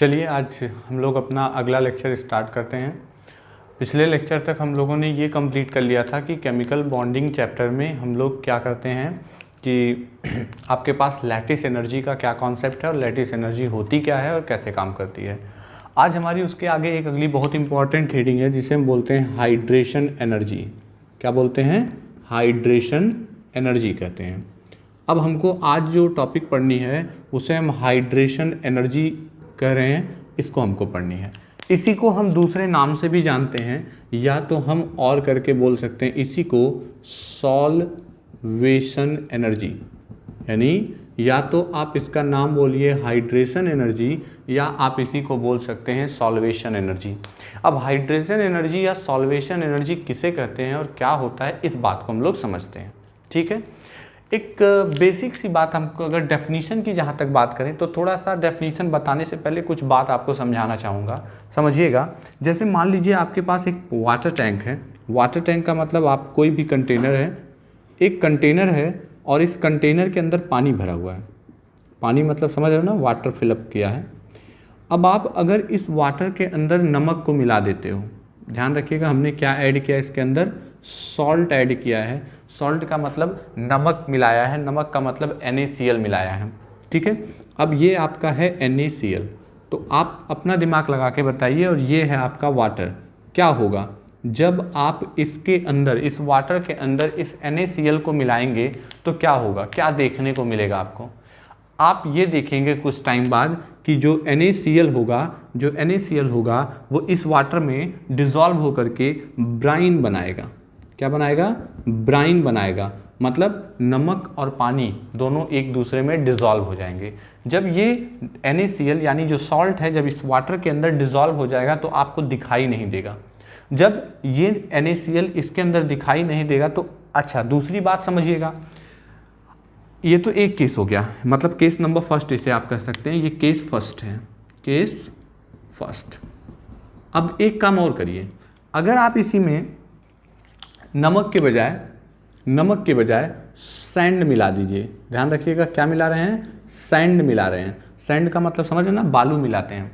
चलिए आज हम लोग अपना अगला लेक्चर स्टार्ट करते हैं। पिछले लेक्चर तक हम लोगों ने ये कंप्लीट कर लिया था कि केमिकल बॉन्डिंग चैप्टर में हम लोग क्या करते हैं कि आपके पास लैटिस एनर्जी का क्या कॉन्सेप्ट है और लैटिस एनर्जी होती क्या है और कैसे काम करती है। आज हमारी उसके आगे एक अगली बहुत इंपॉर्टेंट हेडिंग है जिसे हम बोलते हैं हाइड्रेशन एनर्जी। क्या बोलते हैं? हाइड्रेशन एनर्जी कहते हैं। अब हमको आज जो टॉपिक पढ़नी है उसे हम हाइड्रेशन एनर्जी कह रहे हैं, इसको हमको पढ़नी है। इसी को हम दूसरे नाम से भी जानते हैं, या तो हम और करके बोल सकते हैं इसी को सॉल्वेशन एनर्जी, यानी या तो आप इसका नाम बोलिए हाइड्रेशन एनर्जी या आप इसी को बोल सकते हैं सॉल्वेशन एनर्जी। अब हाइड्रेशन एनर्जी या सॉल्वेशन एनर्जी किसे कहते हैं और क्या होता है, इस बात को हम लोग समझते हैं। ठीक है, एक बेसिक सी बात हमको अगर डेफिनीशन की जहाँ तक बात करें तो थोड़ा सा डेफिनीशन बताने से पहले कुछ बात आपको समझाना चाहूँगा, समझिएगा। जैसे मान लीजिए आपके पास एक वाटर टैंक है। वाटर टैंक का मतलब आप कोई भी कंटेनर है, एक कंटेनर है और इस कंटेनर के अंदर पानी भरा हुआ है। पानी मतलब समझ रहे हो ना, वाटर फिलअप किया है। अब आप अगर इस वाटर के अंदर नमक को मिला देते हो, ध्यान रखिएगा हमने क्या ऐड किया, इसके अंदर सॉल्ट ऐड किया है। सॉल्ट का मतलब नमक मिलाया है, नमक का मतलब NaCl मिलाया है। ठीक है, अब ये आपका है NaCl, तो आप अपना दिमाग लगा के बताइए, और ये है आपका वाटर। क्या होगा जब आप इसके अंदर, इस वाटर के अंदर इस NaCl को मिलाएंगे तो क्या होगा, क्या देखने को मिलेगा आपको? आप ये देखेंगे कुछ टाइम बाद कि जो NaCl होगा वो इस वाटर में डिज़ोल्व होकर के ब्राइन बनाएगा। क्या बनाएगा? ब्राइन बनाएगा। मतलब नमक और पानी दोनों एक दूसरे में डिज़ोल्व हो जाएंगे। जब ये NaCl यानी जो सॉल्ट है जब इस वाटर के अंदर डिज़ोल्व हो जाएगा तो आपको दिखाई नहीं देगा। जब ये NaCl इसके अंदर दिखाई नहीं देगा तो अच्छा, दूसरी बात समझिएगा, ये तो एक केस हो गया, मतलब केस नंबर फर्स्ट इसे आप कह सकते हैं, ये केस फर्स्ट है, केस फर्स्ट। अब एक काम और करिए, अगर आप इसी में नमक के बजाय सैंड मिला दीजिए। ध्यान रखिएगा क्या मिला रहे हैं? सैंड मिला रहे हैं। सैंड का मतलब समझ रहे ना, बालू मिलाते हैं।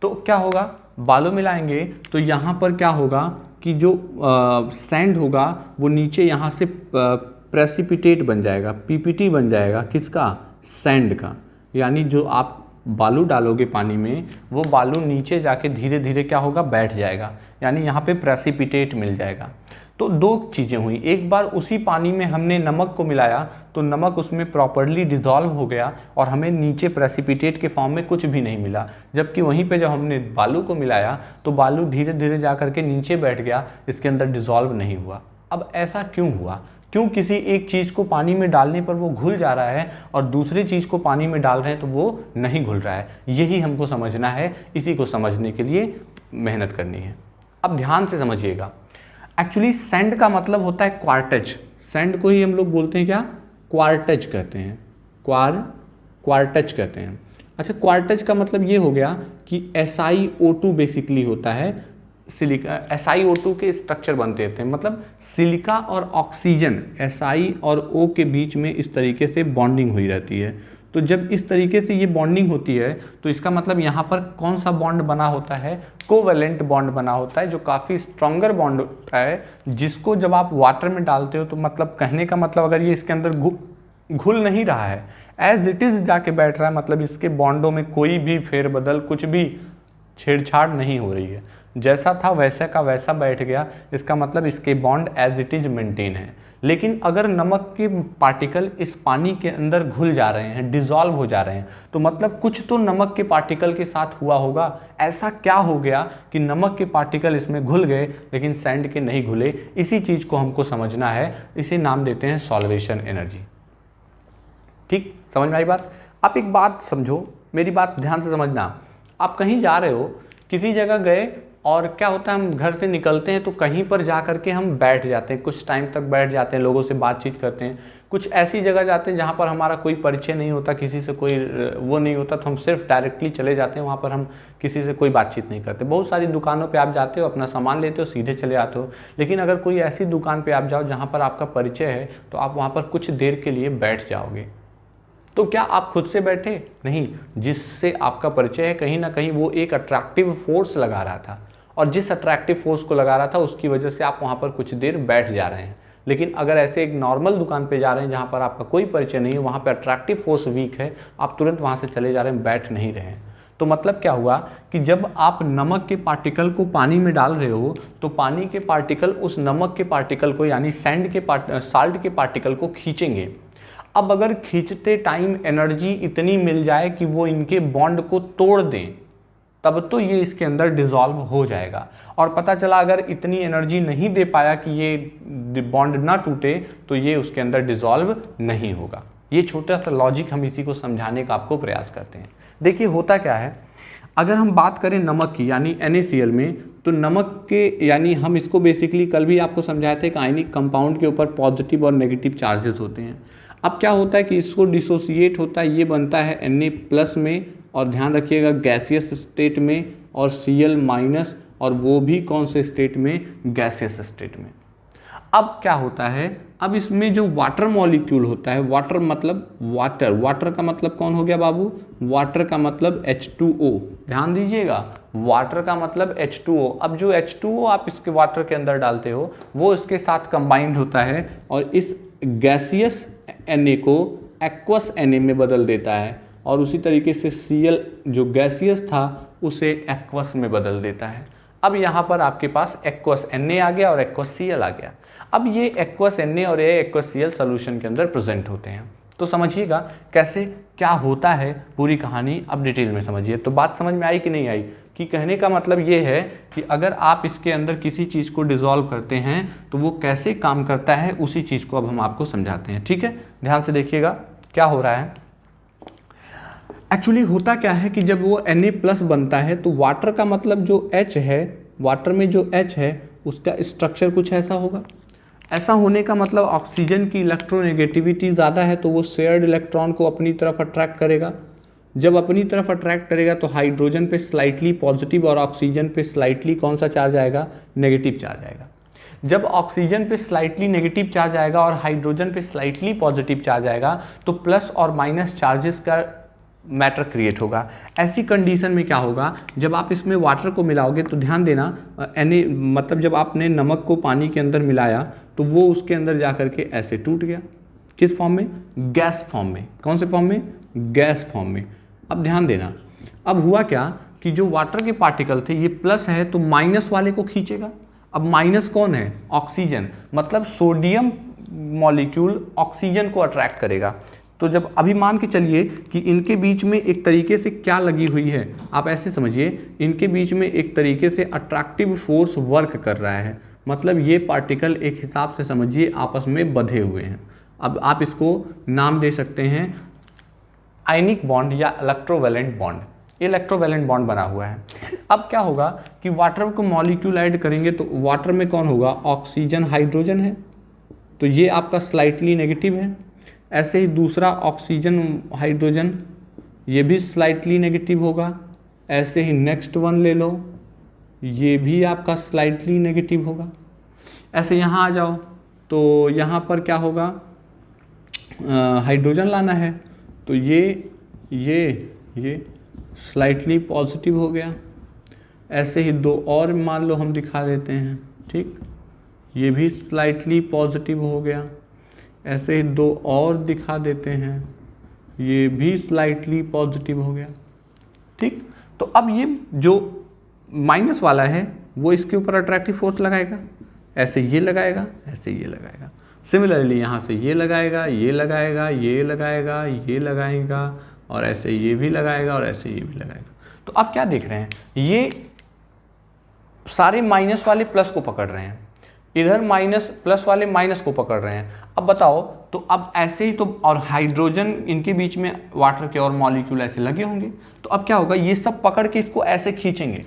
तो क्या होगा, बालू मिलाएंगे तो यहाँ पर क्या होगा कि जो सैंड होगा वो नीचे यहाँ से प्रेसिपिटेट बन जाएगा, PPT बन जाएगा। किसका? सैंड का। यानी जो आप बालू डालोगे पानी में, वो बालू नीचे जाके धीरे धीरे क्या होगा, बैठ जाएगा, यानी यहाँ पे प्रेसिपिटेट मिल जाएगा। तो दो चीज़ें हुई, एक बार उसी पानी में हमने नमक को मिलाया तो नमक उसमें प्रॉपरली डिज़ोल्व हो गया और हमें नीचे प्रेसिपिटेट के फॉर्म में कुछ भी नहीं मिला। जबकि वहीं पे जब हमने बालू को मिलाया तो बालू धीरे धीरे जा करके नीचे बैठ गया, इसके अंदर डिज़ोल्व नहीं हुआ। अब ऐसा क्यों हुआ? क्यों किसी एक चीज़ को पानी में डालने पर वो घुल जा रहा है और दूसरी चीज़ को पानी में डाल रहे हैं तो वो नहीं घुल रहा है? यही हमको समझना है। इसी को समझने के लिए मेहनत करनी है। अब ध्यान से समझिएगा, एक्चुअली सैंड का मतलब होता है क्वार्टज। सैंड को ही हम लोग बोलते हैं क्या? क्वार्टज कहते हैं। क्वार्टज कहते हैं। अच्छा, क्वार्टज का मतलब ये हो गया कि SiO2 बेसिकली होता है सिलिका। SiO2 के स्ट्रक्चर बनते थे, मतलब सिलिका और ऑक्सीजन, Si और O के बीच में इस तरीके से बॉन्डिंग हुई रहती है। तो जब इस तरीके से ये बॉन्डिंग होती है तो इसका मतलब यहाँ पर कौन सा बॉन्ड बना होता है? कोवेलेंट बॉन्ड बना होता है, जो काफ़ी स्ट्रॉन्गर बॉन्ड होता है, जिसको जब आप वाटर में डालते हो तो मतलब कहने का मतलब अगर ये इसके अंदर घुल नहीं रहा है, एज इट इज़ जाके बैठ रहा है, मतलब इसके बॉन्डों में कोई भी फेरबदल, कुछ भी छेड़छाड़ नहीं हो रही है, जैसा था वैसा का वैसा बैठ गया, इसका मतलब इसके bond as it is maintain है। लेकिन अगर नमक के पार्टिकल इस पानी के अंदर घुल जा रहे हैं, डिज़ोल्व हो जा रहे हैं, तो मतलब कुछ तो नमक के पार्टिकल के साथ हुआ होगा। ऐसा क्या हो गया कि नमक के पार्टिकल इसमें घुल गए लेकिन सैंड के नहीं घुले? इसी चीज़ को हमको समझना है, इसे नाम देते हैं सॉल्वेशन एनर्जी। ठीक, समझ में आई बात? आप एक बात समझो, मेरी बात ध्यान से समझना। आप कहीं जा रहे हो, किसी जगह गए, और क्या होता है, हम घर से निकलते हैं तो कहीं पर जा करके हम बैठ जाते हैं, कुछ टाइम तक बैठ जाते हैं, लोगों से बातचीत करते हैं। कुछ ऐसी जगह जाते हैं जहाँ पर हमारा कोई परिचय नहीं होता, किसी से कोई वो नहीं होता, तो हम सिर्फ डायरेक्टली चले जाते हैं, वहाँ पर हम किसी से कोई बातचीत नहीं करते। बहुत सारी दुकानों पे आप जाते हो, अपना सामान लेते हो, सीधे चले आते हो। लेकिन अगर कोई ऐसी दुकान पे आप जाओ जहाँ पर आपका परिचय है तो आप वहाँ पर कुछ देर के लिए बैठ जाओगे। तो क्या आप खुद से बैठे? नहीं, जिससे आपका परिचय है कहीं ना कहीं वो एक अट्रैक्टिव फोर्स लगा रहा था, और जिस अट्रैक्टिव फोर्स को लगा रहा था उसकी वजह से आप वहाँ पर कुछ देर बैठ जा रहे हैं। लेकिन अगर ऐसे एक नॉर्मल दुकान पे जा रहे हैं जहाँ पर आपका कोई परिचय नहीं है, वहाँ पे अट्रैक्टिव फोर्स वीक है, आप तुरंत वहाँ से चले जा रहे हैं, बैठ नहीं रहे हैं। तो मतलब क्या हुआ कि जब आप नमक के पार्टिकल को पानी में डाल रहे हो तो पानी के पार्टिकल उस नमक के पार्टिकल को यानी साल्ट के पार्टिकल को खींचेंगे। अब अगर खींचते टाइम एनर्जी इतनी मिल जाए कि वो इनके बॉन्ड को तोड़ दें, तब तो ये इसके अंदर डिसॉल्व हो जाएगा। और पता चला अगर इतनी एनर्जी नहीं दे पाया कि ये बॉन्ड ना टूटे, तो ये उसके अंदर डिसॉल्व नहीं होगा। ये छोटा सा लॉजिक हम इसी को समझाने का आपको प्रयास करते हैं। देखिए होता क्या है, अगर हम बात करें नमक की यानी NaCl में, तो नमक के यानी हम इसको बेसिकली कल भी आपको समझाए थे कि आयनिक कंपाउंड के ऊपर पॉजिटिव और नेगेटिव चार्जेस होते हैं। अब क्या होता है कि इसको डिसोसिएट होता है, ये बनता है Na+ में, और ध्यान रखिएगा गैसियस स्टेट में, और Cl-, और वो भी कौन से स्टेट में? गैसियस स्टेट में। अब क्या होता है, अब इसमें जो वाटर मॉलिक्यूल होता है, वाटर मतलब वाटर, वाटर का मतलब कौन हो गया बाबू? वाटर का मतलब H2O, ध्यान दीजिएगा, वाटर का मतलब H2O। अब जो H2O आप इसके वाटर के अंदर डालते हो वो इसके साथ कंबाइंड होता है और इस गैसियस Na को एक्वस Na में बदल देता है, और उसी तरीके से Cl जो गैसियस था उसे एक्वस में बदल देता है। अब यहाँ पर आपके पास एक्वस Na आ गया और एक्वस Cl आ गया। अब ये एक्वस Na और ये एक्वस Cl सोल्यूशन के अंदर प्रेजेंट होते हैं। तो समझिएगा कैसे क्या होता है, पूरी कहानी अब डिटेल में समझिए। तो बात समझ में आई कि नहीं आई? कि कहने का मतलब ये है कि अगर आप इसके अंदर किसी चीज़ को डिसॉल्व करते हैं तो वो कैसे काम करता है, उसी चीज़ को अब हम आपको समझाते हैं। ठीक है, ध्यान से देखिएगा क्या हो रहा है। एक्चुअली होता क्या है कि जब वो Na+ बनता है तो वाटर का मतलब जो H है, वाटर में जो H है उसका स्ट्रक्चर कुछ ऐसा होगा। ऐसा होने का मतलब ऑक्सीजन की इलेक्ट्रोनेगेटिविटी ज़्यादा है तो वो शेयर्ड इलेक्ट्रॉन को अपनी तरफ अट्रैक्ट करेगा। जब अपनी तरफ अट्रैक्ट करेगा तो हाइड्रोजन पे स्लाइटली पॉजिटिव और ऑक्सीजन पे स्लाइटली कौन सा चार्ज आएगा? नेगेटिव चार्ज आएगा। जब ऑक्सीजन पे स्लाइटली नेगेटिव चार्ज आएगा और हाइड्रोजन पे स्लाइटली पॉजिटिव चार्ज आएगा तो प्लस और माइनस चार्जेस का मैटर क्रिएट होगा। ऐसी कंडीशन में क्या होगा, जब आप इसमें वाटर को मिलाओगे तो ध्यान देना मतलब जब आपने नमक को पानी के अंदर मिलाया तो वो उसके अंदर जा करके ऐसे टूट गया। किस फॉर्म में? गैस फॉर्म में। कौन से फॉर्म में? गैस फॉर्म में। अब ध्यान देना, अब हुआ क्या कि जो वाटर के पार्टिकल थे ये प्लस है तो माइनस वाले को खींचेगा। अब माइनस कौन है? ऑक्सीजन, मतलब सोडियम मॉलिक्यूल ऑक्सीजन को अट्रैक्ट करेगा। तो जब अभी मान के चलिए कि इनके बीच में एक तरीके से क्या लगी हुई है, आप ऐसे समझिए, इनके बीच में एक तरीके से अट्रैक्टिव फोर्स वर्क कर रहा है। मतलब ये पार्टिकल एक हिसाब से समझिए आपस में बंधे हुए हैं। अब आप इसको नाम दे सकते हैं आयनिक बॉन्ड या इलेक्ट्रोवैलेंट बॉन्ड। ये इलेक्ट्रोवैलेंट बॉन्ड बना हुआ है। अब क्या होगा कि वाटर को मॉलिक्यूल ऐड करेंगे तो वाटर में कौन होगा? ऑक्सीजन, हाइड्रोजन है, तो ये आपका स्लाइटली नेगेटिव है। ऐसे ही दूसरा ऑक्सीजन, हाइड्रोजन, ये भी स्लाइटली नेगेटिव होगा। ऐसे ही नेक्स्ट वन ले लो, ये भी आपका स्लाइटली नेगेटिव होगा। ऐसे यहाँ आ जाओ तो यहाँ पर क्या होगा? हाइड्रोजन लाना है तो ये स्लाइटली पॉजिटिव हो गया। ऐसे ही दो और मान लो हम दिखा देते हैं, ठीक, ये भी स्लाइटली पॉजिटिव हो गया। ऐसे ही दो और दिखा देते हैं, ये भी स्लाइटली पॉजिटिव हो गया। ठीक, तो अब ये जो माइनस वाला है वो इसके ऊपर अट्रैक्टिव फोर्स लगाएगा, ऐसे ये लगाएगा, ऐसे ये लगाएगा। सिमिलरली यहाँ से ये लगाएगा, ये लगाएगा, ये लगाएगा, ये लगाएगा, और ऐसे ये भी लगाएगा और ऐसे ये भी लगाएगा। तो अब क्या देख रहे हैं, ये सारे माइनस वाले प्लस को पकड़ रहे हैं, इधर माइनस प्लस वाले माइनस को पकड़ रहे हैं। अब बताओ, तो अब ऐसे ही तो, और हाइड्रोजन इनके बीच में वाटर के और मॉलिक्यूल ऐसे लगे होंगे, तो अब क्या होगा, ये सब पकड़ के इसको ऐसे खींचेंगे।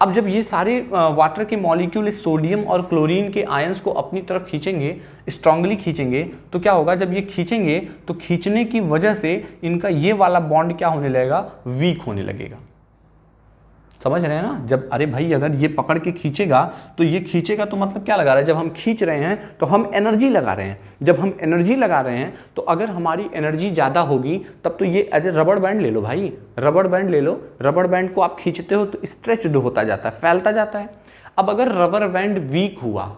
अब जब ये सारे वाटर के मॉलिक्यूल इस सोडियम और क्लोरीन के आयंस को अपनी तरफ खींचेंगे, स्ट्रांगली खींचेंगे, तो क्या होगा, जब ये खींचेंगे तो खींचने की वजह से इनका ये वाला बॉन्ड क्या होने लगेगा, वीक होने लगेगा। समझ रहे हैं ना? जब अरे भाई अगर ये पकड़ के खींचेगा तो ये खींचेगा तो मतलब क्या लगा रहा है, जब हम खींच रहे हैं तो हम एनर्जी लगा रहे हैं। जब हम एनर्जी लगा रहे हैं तो अगर हमारी एनर्जी ज़्यादा होगी तब तो ये एज ए रबड़ बैंड ले लो भाई, रबड़ बैंड ले लो, रबड़ बैंड को आप खींचते हो तो स्ट्रेच्ड होता जाता है, फैलता जाता है। अब अगर रबड़ बैंड वीक हुआ,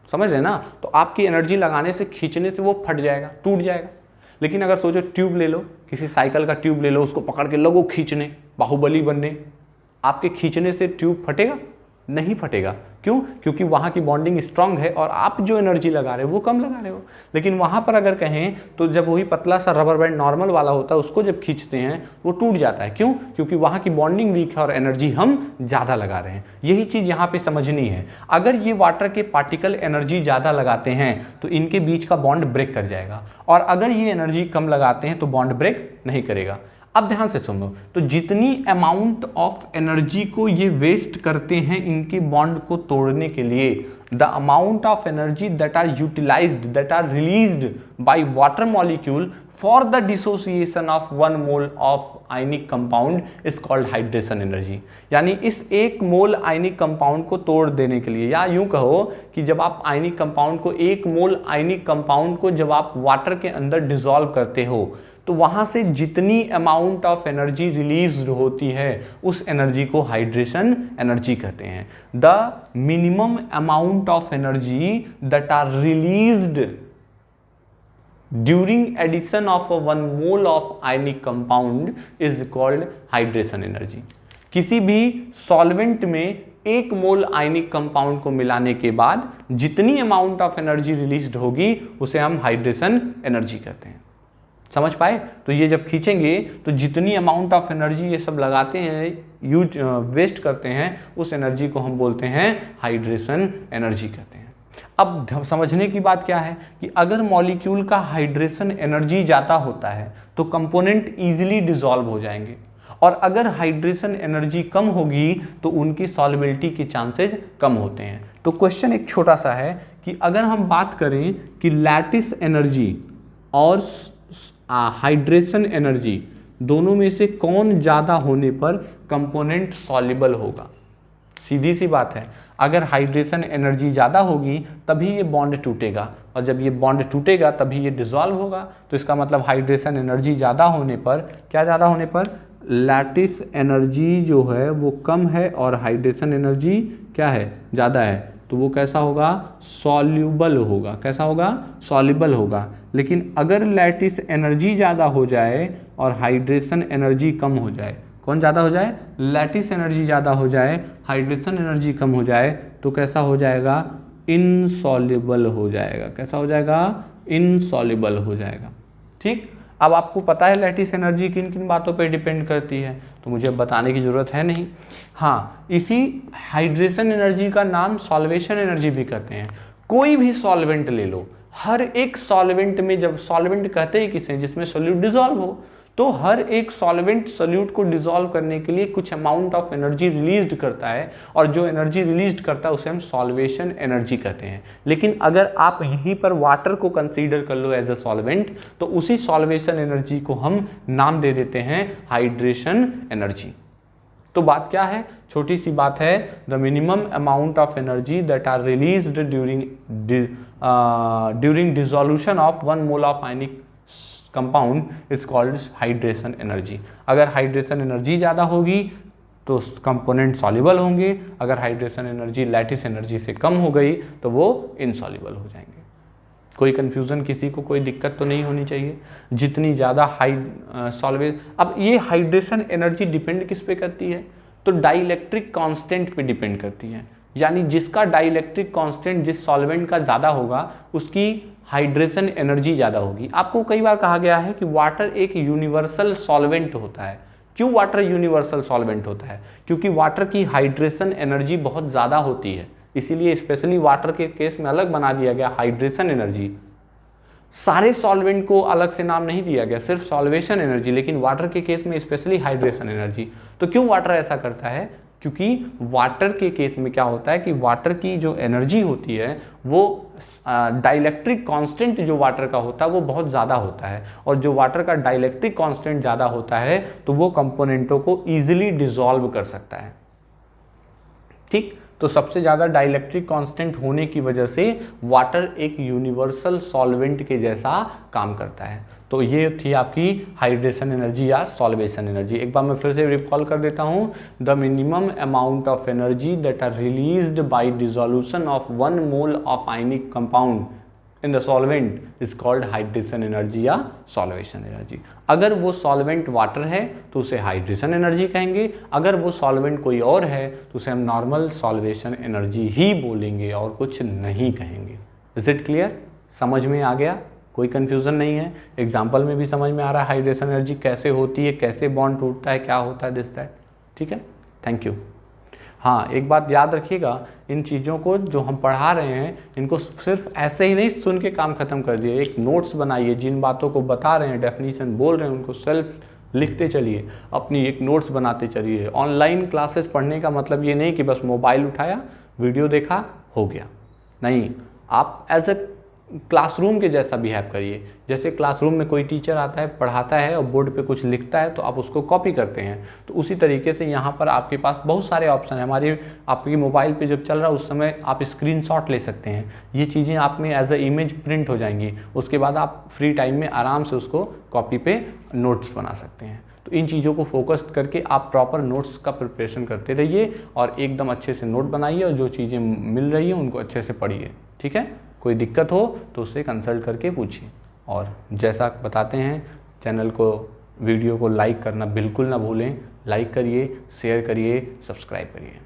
समझ रहे ना, तो आपकी एनर्जी लगाने से खींचने से वो फट जाएगा, टूट जाएगा। लेकिन अगर सोचो ट्यूब ले लो, किसी साइकिल का ट्यूब ले लो, उसको पकड़ के लगो खींचने, बाहुबली बनने, आपके खींचने से ट्यूब फटेगा? नहीं फटेगा। क्यों? क्योंकि वहाँ की बॉन्डिंग स्ट्रांग है और आप जो एनर्जी लगा रहे हो वो कम लगा रहे हो। लेकिन वहाँ पर अगर कहें तो जब वही पतला सा रबर बैंड नॉर्मल वाला होता है उसको जब खींचते हैं वो टूट जाता है। क्यों? क्योंकि वहाँ की बॉन्डिंग वीक है और एनर्जी हम ज़्यादा लगा रहे हैं। यही चीज़ यहाँ पे समझनी है। अगर ये वाटर के पार्टिकल एनर्जी ज़्यादा लगाते हैं तो इनके बीच का बॉन्ड ब्रेक कर जाएगा, और अगर ये एनर्जी कम लगाते हैं तो बॉन्ड ब्रेक नहीं करेगा। अब ध्यान से सुनो, तो जितनी अमाउंट ऑफ एनर्जी को ये वेस्ट करते हैं इनके बॉन्ड को तोड़ने के लिए, the amount of energy that are utilised, that are released by water molecule for the dissociation of 1 mole of ionic compound is called hydration energy. यानी इस 1 मोल आयनिक कंपाउंड को तोड़ देने के लिए, या यूं कहो कि जब आप आयनिक कंपाउंड को 1 मोल आयनिक कंपाउंड को जब आप वाटर के अंदर डिसॉल्व करते हो तो वहां से जितनी अमाउंट ऑफ एनर्जी रिलीज होती है उस एनर्जी को हाइड्रेशन एनर्जी कहते हैं। The minimum amount of energy that are released during addition of 1 mole of ionic compound is called hydration energy. किसी भी सॉल्वेंट में 1 मोल आयनिक कंपाउंड को मिलाने के बाद जितनी अमाउंट ऑफ एनर्जी रिलीज्ड होगी उसे हम हाइड्रेशन एनर्जी कहते हैं। समझ पाए? तो ये जब खींचेंगे तो जितनी अमाउंट ऑफ एनर्जी ये सब लगाते हैं, वेस्ट करते हैं, उस एनर्जी को हम बोलते हैं हाइड्रेशन एनर्जी कहते हैं। अब समझने की बात क्या है कि अगर मॉलिक्यूल का हाइड्रेशन एनर्जी ज़्यादा होता है तो कंपोनेंट ईजिली डिसॉल्व हो जाएंगे, और अगर हाइड्रेशन एनर्जी कम होगी तो उनकी सॉल्युबिलिटी के चांसेस कम होते हैं। तो क्वेश्चन एक छोटा सा है कि अगर हम बात करें कि लैटिस एनर्जी और हाइड्रेशन एनर्जी दोनों में से कौन ज़्यादा होने पर कंपोनेंट सॉल्युबल होगा? सीधी सी बात है, अगर हाइड्रेशन एनर्जी ज़्यादा होगी तभी ये बॉन्ड टूटेगा, और जब ये बॉन्ड टूटेगा तभी ये डिसॉल्व होगा। तो इसका मतलब हाइड्रेशन एनर्जी ज़्यादा होने पर, क्या ज़्यादा होने पर? लैटिस एनर्जी जो है वो कम है और हाइड्रेशन एनर्जी क्या है? ज़्यादा है। तो वो कैसा होगा? सॉल्युबल होगा। कैसा होगा? सॉल्युबल होगा। लेकिन अगर लैटिस एनर्जी ज़्यादा हो जाए और हाइड्रेशन एनर्जी कम हो जाए, कौन ज़्यादा हो जाए? लैटिस एनर्जी ज़्यादा हो जाए, हाइड्रेशन एनर्जी कम हो जाए, तो कैसा हो जाएगा? इनसॉल्युबल हो जाएगा। कैसा हो जाएगा? इनसॉल्युबल हो जाएगा। ठीक, अब आपको पता है लैटिस एनर्जी किन किन बातों पे डिपेंड करती है, तो मुझे बताने की ज़रूरत है नहीं। हाँ, इसी हाइड्रेशन एनर्जी का नाम सॉल्वेशन एनर्जी भी कहते हैं। कोई भी सॉल्वेंट ले लो, हर एक सॉल्वेंट में, जब सॉल्वेंट कहते हैं किसे? जिसमें सोल्यूट डिसॉल्व हो, तो हर एक सॉल्वेंट सोल्यूट को डिसॉल्व करने के लिए कुछ अमाउंट ऑफ एनर्जी रिलीज्ड करता है, और जो एनर्जी रिलीज्ड करता है उसे हम सॉल्वेशन एनर्जी कहते हैं। लेकिन अगर आप यहीं पर वाटर को कंसीडर कर लो एज अ सॉल्वेंट, तो उसी सॉल्वेशन एनर्जी को हम नाम दे देते हैं हाइड्रेशन एनर्जी। तो बात क्या है? छोटी सी बात है, the minimum amount of energy that are released during dissolution of 1 mole of ionic compound is called hydration energy. अगर हाइड्रेशन एनर्जी ज़्यादा होगी तो कंपोनेंट सॉल्युबल होंगे, अगर हाइड्रेशन एनर्जी लैटिस एनर्जी से कम हो गई तो वो इनसॉल्युबल हो जाएंगे। कोई कंफ्यूजन किसी को, कोई दिक्कत तो नहीं होनी चाहिए। जितनी ज़्यादा अब ये हाइड्रेशन एनर्जी डिपेंड किस पे करती है? तो डाइलेक्ट्रिक कांस्टेंट पे डिपेंड करती है। यानी जिसका डाइलेक्ट्रिक कांस्टेंट जिस सॉल्वेंट का ज़्यादा होगा उसकी हाइड्रेशन एनर्जी ज़्यादा होगी। आपको कई बार कहा गया है कि वाटर एक यूनिवर्सल सॉल्वेंट होता है। क्यों वाटर यूनिवर्सल सॉल्वेंट होता है? क्योंकि वाटर की हाइड्रेशन एनर्जी बहुत ज़्यादा होती है, इसीलिए स्पेशली वाटर के केस में अलग बना दिया गया हाइड्रेशन एनर्जी। सारे सॉल्वेंट को अलग से नाम नहीं दिया गया, सिर्फ सॉल्वेशन एनर्जी, लेकिन वाटर के केस में स्पेशली हाइड्रेशन एनर्जी। तो क्यों वाटर ऐसा करता है? क्योंकि वाटर के केस में क्या होता है कि वाटर की जो एनर्जी होती है वो डाइलेक्ट्रिक कांस्टेंट जो वाटर का होता है वो बहुत ज़्यादा होता है, और जो वाटर का डाइलेक्ट्रिक कांस्टेंट ज़्यादा होता है तो वो कंपोनेंटों को ईजिली डिसॉल्व कर सकता है। ठीक, तो सबसे ज़्यादा डाइलेक्ट्रिक कांस्टेंट होने की वजह से वाटर एक यूनिवर्सल सॉल्वेंट के जैसा काम करता है। तो ये थी आपकी हाइड्रेशन एनर्जी या सॉल्वेशन एनर्जी। एक बार मैं फिर से रिकॉल कर देता हूँ। The minimum amount of energy that are released by dissolution of 1 mole of ionic compound in the solvent is called hydration energy या सॉल्वेशन एनर्जी। अगर वो सॉल्वेंट वाटर है तो उसे हाइड्रेशन एनर्जी कहेंगे, अगर वो सॉल्वेंट कोई और है तो उसे हम नॉर्मल सॉल्वेशन एनर्जी ही बोलेंगे और कुछ नहीं कहेंगे। Is it clear? समझ में आ गया? कोई कन्फ्यूज़न नहीं है? एग्जाम्पल में भी समझ में आ रहा है हाइड्रेशन एनर्जी कैसे होती है, कैसे बॉन्ड टूटता है, क्या होता है, दिस दैट। ठीक है, थैंक यू। हाँ, एक बात याद रखिएगा, इन चीज़ों को जो हम पढ़ा रहे हैं इनको सिर्फ ऐसे ही नहीं सुन के काम खत्म कर दिए, एक नोट्स बनाइए। जिन बातों को बता रहे हैं, डेफिनीशन बोल रहे हैं, उनको सेल्फ लिखते चलिए, अपनी एक नोट्स बनाते चलिए। ऑनलाइन क्लासेस पढ़ने का मतलब ये नहीं कि बस मोबाइल उठाया, वीडियो देखा, हो गया। नहीं, आप एज ए क्लासरूम के जैसा बिहेव करिए। जैसे क्लासरूम में कोई टीचर आता है, पढ़ाता है और बोर्ड पे कुछ लिखता है तो आप उसको कॉपी करते हैं, तो उसी तरीके से यहाँ पर आपके पास बहुत सारे ऑप्शन है। हमारी आपकी मोबाइल पे जब चल रहा है उस समय आप स्क्रीनशॉट ले सकते हैं। ये चीज़ें आप में एज ए इमेज प्रिंट हो जाएंगी, उसके बाद आप फ्री टाइम में आराम से उसको कॉपी पे नोट्स बना सकते हैं। तो इन चीज़ों को फोकस करके आप प्रॉपर नोट्स का प्रिपरेशन करते रहिए और एकदम अच्छे से नोट बनाइए और जो चीज़ें मिल रही हैं उनको अच्छे से पढ़िए। ठीक है, कोई दिक्कत हो तो उससे कंसल्ट करके पूछिए। और जैसा बताते हैं, चैनल को, वीडियो को लाइक करना बिल्कुल ना भूलें। लाइक करिए, शेयर करिए, सब्सक्राइब करिए।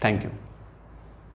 Thank you.